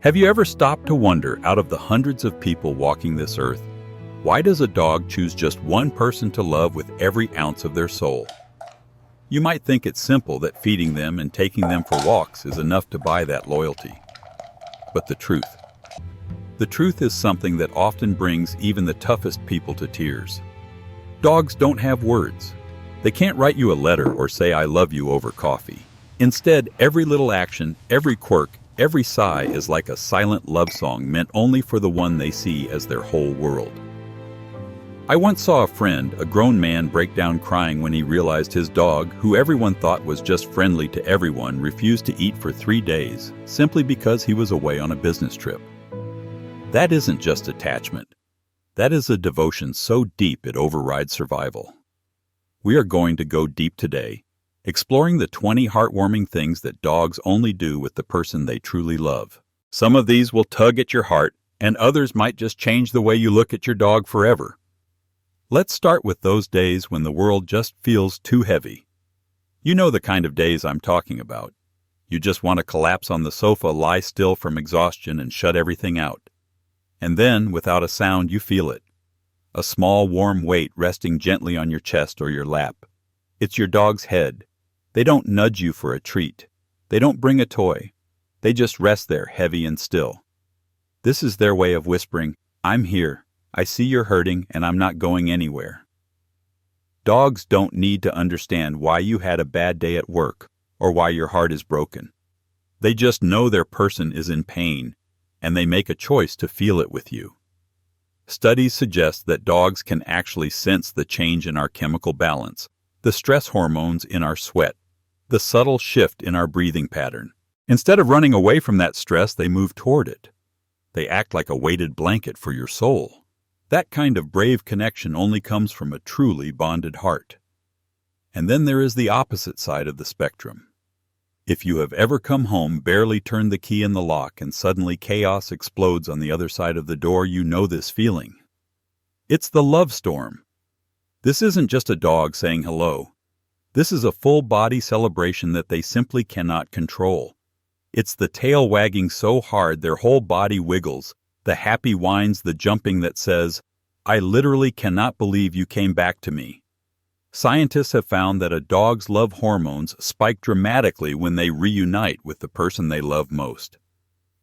Have you ever stopped to wonder, out of the hundreds of people walking this earth, why does a dog choose just one person to love with every ounce of their soul? You might think it's simple that feeding them and taking them for walks is enough to buy that loyalty. But the truth is something that often brings even the toughest people to tears. Dogs don't have words. They can't write you a letter or say "I love you" over coffee. Instead, every little action, every quirk, every sigh is like a silent love song meant only for the one they see as their whole world. I once saw a friend, a grown man, break down crying when he realized his dog, who everyone thought was just friendly to everyone, refused to eat for 3 days, simply because he was away on a business trip. That isn't just attachment. That is a devotion so deep it overrides survival. We are going to go deep today, exploring the 20 heartwarming things that dogs only do with the person they truly love. Some of these will tug at your heart, and others might just change the way you look at your dog forever. Let's start with those days when the world just feels too heavy. You know the kind of days I'm talking about. You just want to collapse on the sofa, lie still from exhaustion, and shut everything out. And then, without a sound, you feel it. A small, warm weight resting gently on your chest or your lap. It's your dog's head. They don't nudge you for a treat. They don't bring a toy. They just rest there, heavy and still. This is their way of whispering, "I'm here. I see you're hurting, and I'm not going anywhere." Dogs don't need to understand why you had a bad day at work or why your heart is broken. They just know their person is in pain, and they make a choice to feel it with you. Studies suggest that dogs can actually sense the change in our chemical balance, the stress hormones in our sweat, the subtle shift in our breathing pattern. Instead of running away from that stress, they move toward it. They act like a weighted blanket for your soul. That kind of brave connection only comes from a truly bonded heart. And then there is the opposite side of the spectrum. If you have ever come home, barely turned the key in the lock, and suddenly chaos explodes on the other side of the door, you know this feeling. It's the love storm. This isn't just a dog saying hello. This is a full-body celebration that they simply cannot control. It's the tail wagging so hard their whole body wiggles, the happy whines, the jumping that says, "I literally cannot believe you came back to me." Scientists have found that a dog's love hormones spike dramatically when they reunite with the person they love most.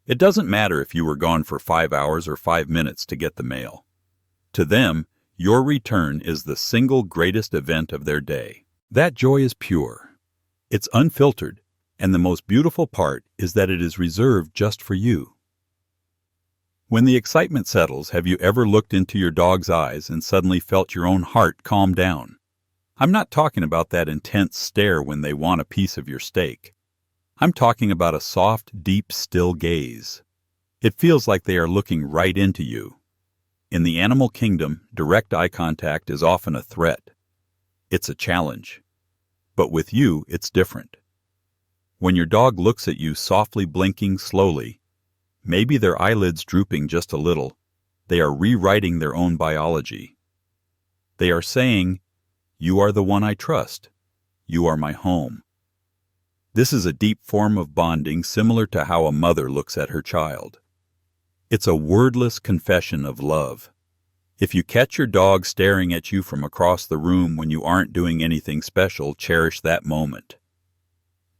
It doesn't matter if you were gone for 5 hours or 5 minutes to get the mail. To them, your return is the single greatest event of their day. That joy is pure. It's unfiltered, and the most beautiful part is that it is reserved just for you. When the excitement settles, have you ever looked into your dog's eyes and suddenly felt your own heart calm down? I'm not talking about that intense stare when they want a piece of your steak. I'm talking about a soft, deep, still gaze. It feels like they are looking right into you. In the animal kingdom, direct eye contact is often a threat. It's a challenge. But with you, it's different. When your dog looks at you, softly blinking slowly, maybe their eyelids drooping just a little, they are rewriting their own biology. They are saying, "You are the one I trust. You are my home." This is a deep form of bonding, similar to how a mother looks at her child. It's a wordless confession of love. If you catch your dog staring at you from across the room when you aren't doing anything special, cherish that moment.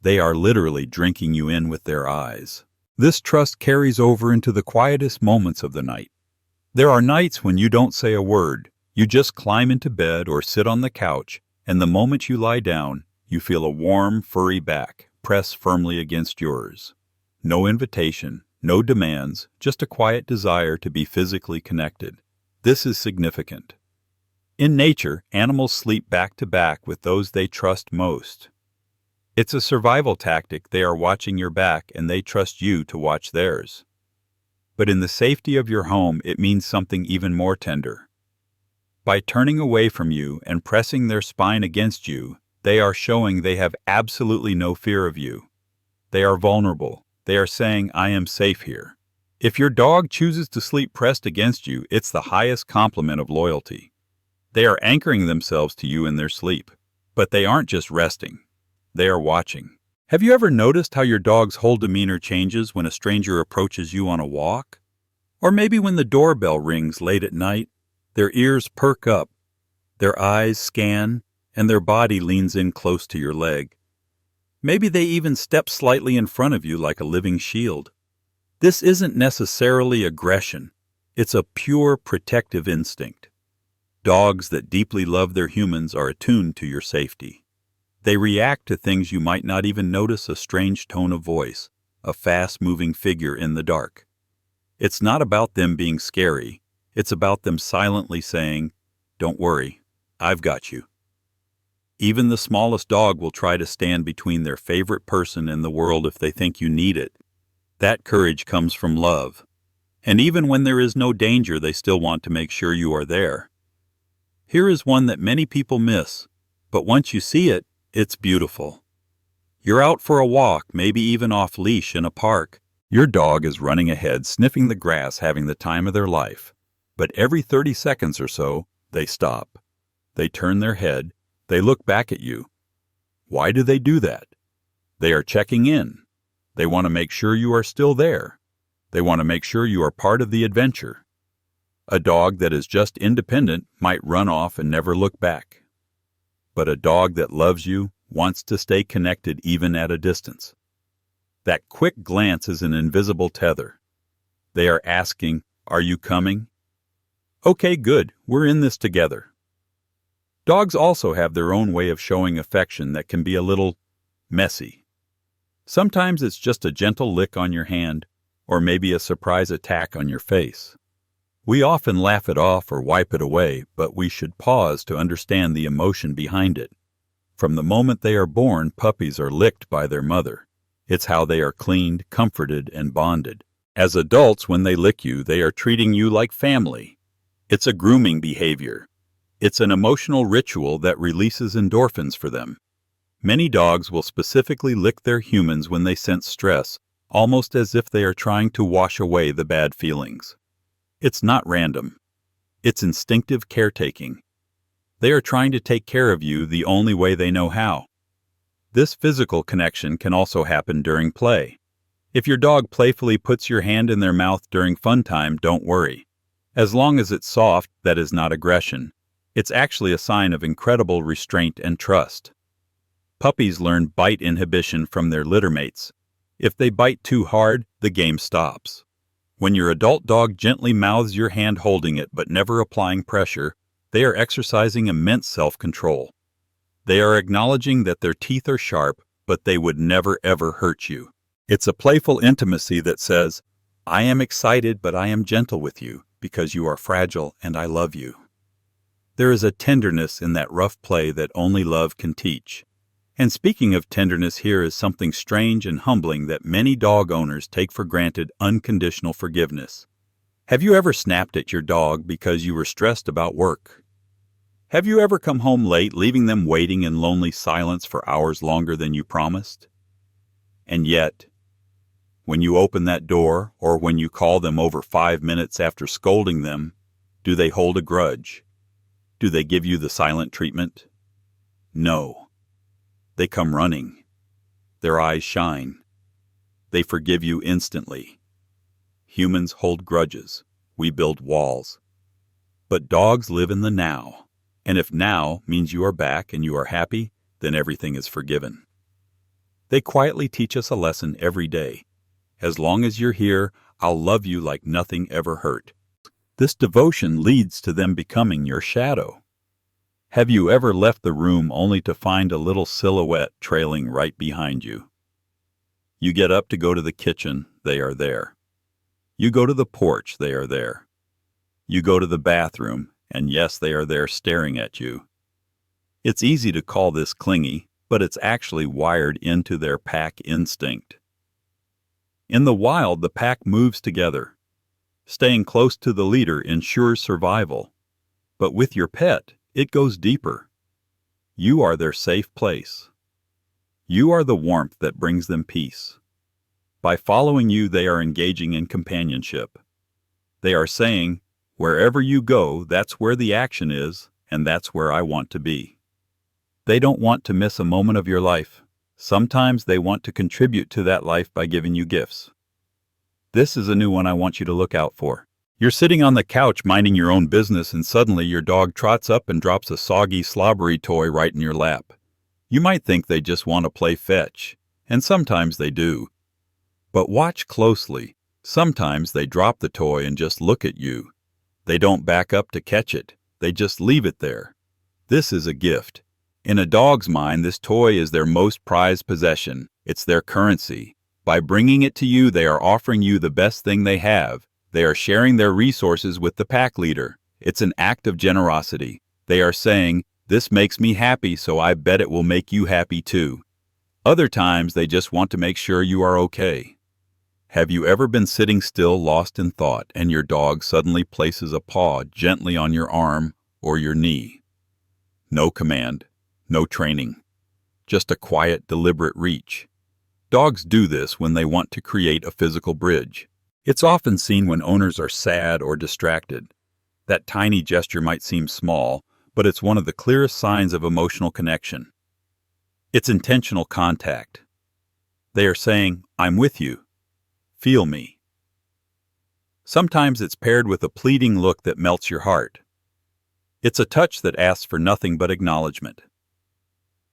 They are literally drinking you in with their eyes. This trust carries over into the quietest moments of the night. There are nights when you don't say a word. You just climb into bed or sit on the couch, and the moment you lie down, you feel a warm, furry back press firmly against yours. No invitation, no demands, just a quiet desire to be physically connected. This is significant. In nature, animals sleep back to back with those they trust most. It's a survival tactic. They are watching your back, and they trust you to watch theirs. But in the safety of your home, it means something even more tender. By turning away from you and pressing their spine against you, they are showing they have absolutely no fear of you. They are vulnerable. They are saying, "I am safe here." If your dog chooses to sleep pressed against you, it's the highest compliment of loyalty. They are anchoring themselves to you in their sleep. But they aren't just resting. They are watching. Have you ever noticed how your dog's whole demeanor changes when a stranger approaches you on a walk? Or maybe when the doorbell rings late at night, their ears perk up, their eyes scan, and their body leans in close to your leg. Maybe they even step slightly in front of you like a living shield. This isn't necessarily aggression. It's a pure protective instinct. Dogs that deeply love their humans are attuned to your safety. They react to things you might not even notice: a strange tone of voice, a fast-moving figure in the dark. It's not about them being scary. It's about them silently saying, "Don't worry, I've got you." Even the smallest dog will try to stand between their favorite person and the world if they think you need it. That courage comes from love. And even when there is no danger, they still want to make sure you are there. Here is one that many people miss, but once you see it, it's beautiful. You're out for a walk, maybe even off leash in a park. Your dog is running ahead, sniffing the grass, having the time of their life. But every 30 seconds or so, they stop. They turn their head. They look back at you. Why do they do that? They are checking in. They want to make sure you are still there. They want to make sure you are part of the adventure. A dog that is just independent might run off and never look back. But a dog that loves you wants to stay connected even at a distance. That quick glance is an invisible tether. They are asking, "Are you coming?" "Okay, good, we're in this together." Dogs also have their own way of showing affection that can be a little messy. Sometimes it's just a gentle lick on your hand, or maybe a surprise attack on your face. We often laugh it off or wipe it away, but we should pause to understand the emotion behind it. From the moment they are born, puppies are licked by their mother. It's how they are cleaned, comforted, and bonded. As adults, when they lick you, they are treating you like family. It's a grooming behavior. It's an emotional ritual that releases endorphins for them. Many dogs will specifically lick their humans when they sense stress, almost as if they are trying to wash away the bad feelings. It's not random. It's instinctive caretaking. They are trying to take care of you the only way they know how. This physical connection can also happen during play. If your dog playfully puts your hand in their mouth during fun time, don't worry. As long as it's soft, that is not aggression. It's actually a sign of incredible restraint and trust. Puppies learn bite inhibition from their littermates. If they bite too hard, the game stops. When your adult dog gently mouths your hand holding it but never applying pressure, they are exercising immense self-control. They are acknowledging that their teeth are sharp, but they would never ever hurt you. It's a playful intimacy that says, "I am excited, but I am gentle with you because you are fragile and I love you." There is a tenderness in that rough play that only love can teach. And speaking of tenderness, here is something strange and humbling that many dog owners take for granted: unconditional forgiveness. Have you ever snapped at your dog because you were stressed about work? Have you ever come home late, leaving them waiting in lonely silence for hours longer than you promised? And yet, when you open that door, or when you call them over 5 minutes after scolding them, do they hold a grudge? Do they give you the silent treatment? No. They come running. Their eyes shine. They forgive you instantly. Humans hold grudges. We build walls. But dogs live in the now. And if now means you are back and you are happy, then everything is forgiven. They quietly teach us a lesson every day. As long as you're here, I'll love you like nothing ever hurt. This devotion leads to them becoming your shadow. Have you ever left the room only to find a little silhouette trailing right behind you? You get up to go to the kitchen, they are there. You go to the porch, they are there. You go to the bathroom, and yes, they are there staring at you. It's easy to call this clingy, but it's actually wired into their pack instinct. In the wild, the pack moves together. Staying close to the leader ensures survival. But with your pet, it goes deeper. You are their safe place. You are the warmth that brings them peace. By following you, they are engaging in companionship. They are saying, "Wherever you go, that's where the action is, and that's where I want to be." They don't want to miss a moment of your life. Sometimes they want to contribute to that life by giving you gifts. This is a new one I want you to look out for. You're sitting on the couch minding your own business and suddenly your dog trots up and drops a soggy, slobbery toy right in your lap. You might think they just want to play fetch, and sometimes they do. But watch closely. Sometimes they drop the toy and just look at you. They don't back up to catch it. They just leave it there. This is a gift. In a dog's mind, this toy is their most prized possession. It's their currency. By bringing it to you, they are offering you the best thing they have. They are sharing their resources with the pack leader. It's an act of generosity. They are saying, "This makes me happy, so I bet it will make you happy too." Other times, they just want to make sure you are okay. Have you ever been sitting still, lost in thought, and your dog suddenly places a paw gently on your arm or your knee? No command, no training, just a quiet, deliberate reach. Dogs do this when they want to create a physical bridge. It's often seen when owners are sad or distracted. That tiny gesture might seem small, but it's one of the clearest signs of emotional connection. It's intentional contact. They are saying, "I'm with you. Feel me." Sometimes it's paired with a pleading look that melts your heart. It's a touch that asks for nothing but acknowledgement.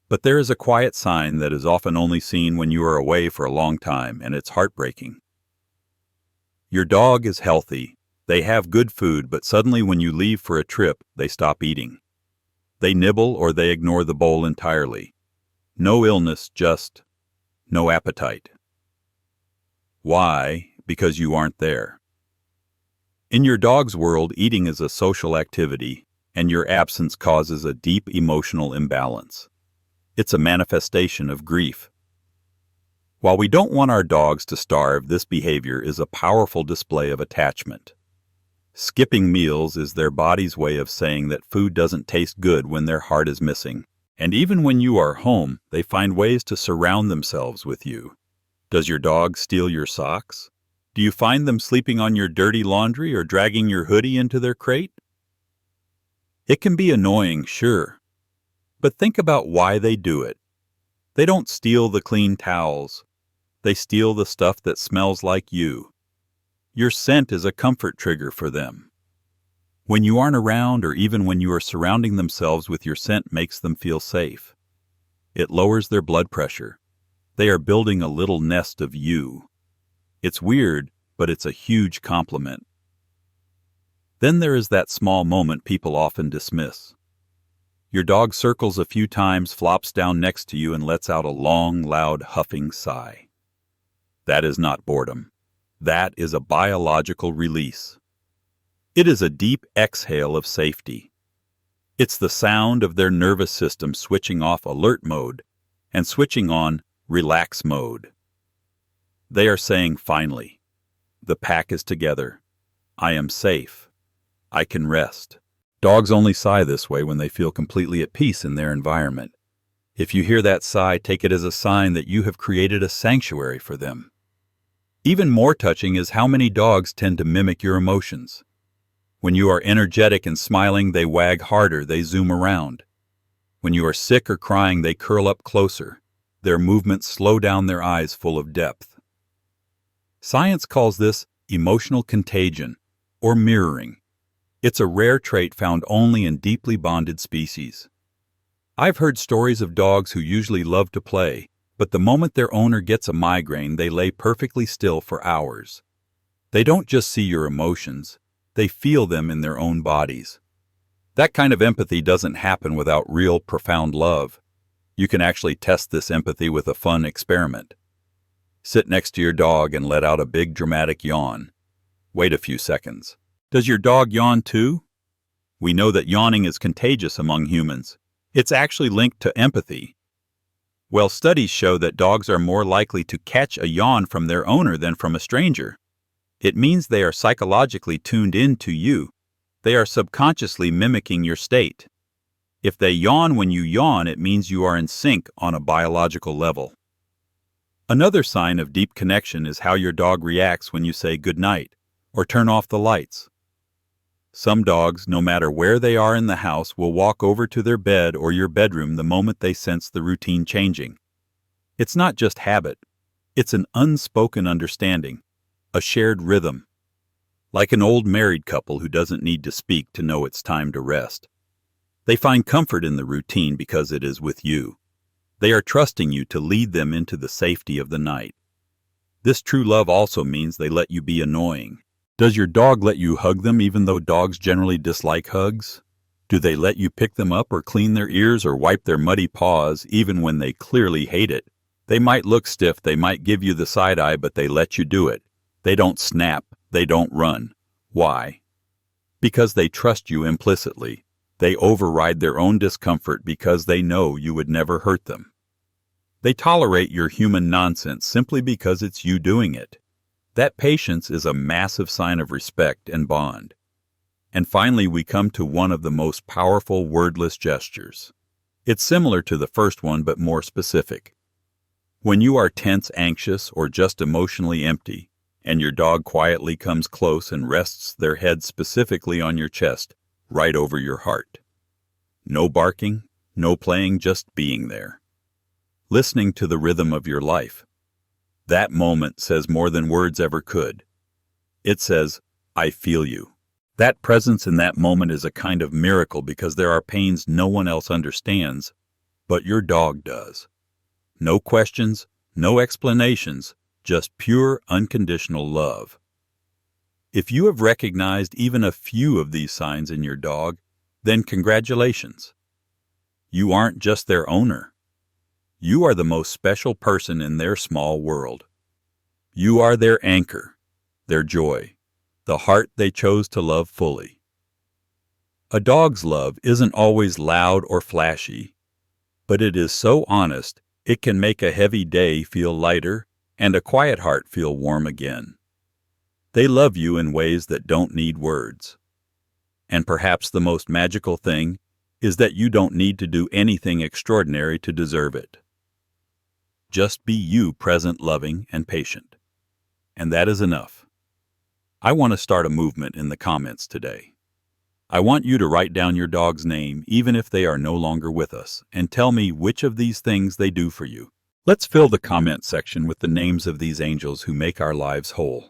But there is a quiet sign that is often only seen when you are away for a long time, and it's heartbreaking. Your dog is healthy. They have good food, but suddenly when you leave for a trip, they stop eating. They nibble or they ignore the bowl entirely. No illness, just no appetite. Why? Because you aren't there. In your dog's world, eating is a social activity, and your absence causes a deep emotional imbalance. It's a manifestation of grief. While we don't want our dogs to starve, this behavior is a powerful display of attachment. Skipping meals is their body's way of saying that food doesn't taste good when their heart is missing. And even when you are home, they find ways to surround themselves with you. Does your dog steal your socks? Do you find them sleeping on your dirty laundry or dragging your hoodie into their crate? It can be annoying, sure. But think about why they do it. They don't steal the clean towels. They steal the stuff that smells like you. Your scent is a comfort trigger for them. When you aren't around, or even when you are surrounding themselves with your scent, makes them feel safe. It lowers their blood pressure. They are building a little nest of you. It's weird, but it's a huge compliment. Then there is that small moment people often dismiss. Your dog circles a few times, flops down next to you, and lets out a long, loud, huffing sigh. That is not boredom. That is a biological release. It is a deep exhale of safety. It's the sound of their nervous system switching off alert mode and switching on relax mode. They are saying, finally, the pack is together. I am safe. I can rest. Dogs only sigh this way when they feel completely at peace in their environment. If you hear that sigh, take it as a sign that you have created a sanctuary for them. Even more touching is how many dogs tend to mimic your emotions. When you are energetic and smiling, they wag harder, they zoom around. When you are sick or crying, they curl up closer. Their movements slow down, their eyes full of depth. Science calls this emotional contagion, or mirroring. It's a rare trait found only in deeply bonded species. I've heard stories of dogs who usually love to play, but the moment their owner gets a migraine, they lay perfectly still for hours. They don't just see your emotions, they feel them in their own bodies. That kind of empathy doesn't happen without real, profound love. You can actually test this empathy with a fun experiment. Sit next to your dog and let out a big dramatic yawn. Wait a few seconds. Does your dog yawn too? We know that yawning is contagious among humans. It's actually linked to empathy. Well, studies show that dogs are more likely to catch a yawn from their owner than from a stranger. It means they are psychologically tuned in to you. They are subconsciously mimicking your state. If they yawn when you yawn, it means you are in sync on a biological level. Another sign of deep connection is how your dog reacts when you say good night or turn off the lights. Some dogs, no matter where they are in the house, will walk over to their bed or your bedroom the moment they sense the routine changing. It's not just habit. It's an unspoken understanding, a shared rhythm, like an old married couple who doesn't need to speak to know it's time to rest. They find comfort in the routine because it is with you. They are trusting you to lead them into the safety of the night. This true love also means they let you be annoying. Does your dog let you hug them even though dogs generally dislike hugs? Do they let you pick them up or clean their ears or wipe their muddy paws even when they clearly hate it? They might look stiff, they might give you the side eye, but they let you do it. They don't snap, they don't run. Why? Because they trust you implicitly. They override their own discomfort because they know you would never hurt them. They tolerate your human nonsense simply because it's you doing it. That patience is a massive sign of respect and bond. And finally, we come to one of the most powerful wordless gestures. It's similar to the first one, but more specific. When you are tense, anxious, or just emotionally empty, and your dog quietly comes close and rests their head specifically on your chest, right over your heart. No barking, no playing, just being there. Listening to the rhythm of your life. That moment says more than words ever could. It says, I feel you. That presence in that moment is a kind of miracle because there are pains no one else understands, but your dog does. No questions, no explanations, just pure, unconditional love. If you have recognized even a few of these signs in your dog, then congratulations. You aren't just their owner. You are the most special person in their small world. You are their anchor, their joy, the heart they chose to love fully. A dog's love isn't always loud or flashy, but it is so honest it can make a heavy day feel lighter and a quiet heart feel warm again. They love you in ways that don't need words. And perhaps the most magical thing is that you don't need to do anything extraordinary to deserve it. Just be you, present, loving, and patient. And that is enough. I want to start a movement in the comments today. I want you to write down your dog's name, even if they are no longer with us, and tell me which of these things they do for you. Let's fill the comment section with the names of these angels who make our lives whole.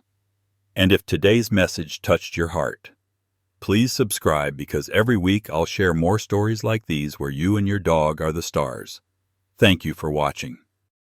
And if today's message touched your heart, please subscribe because every week I'll share more stories like these where you and your dog are the stars. Thank you for watching.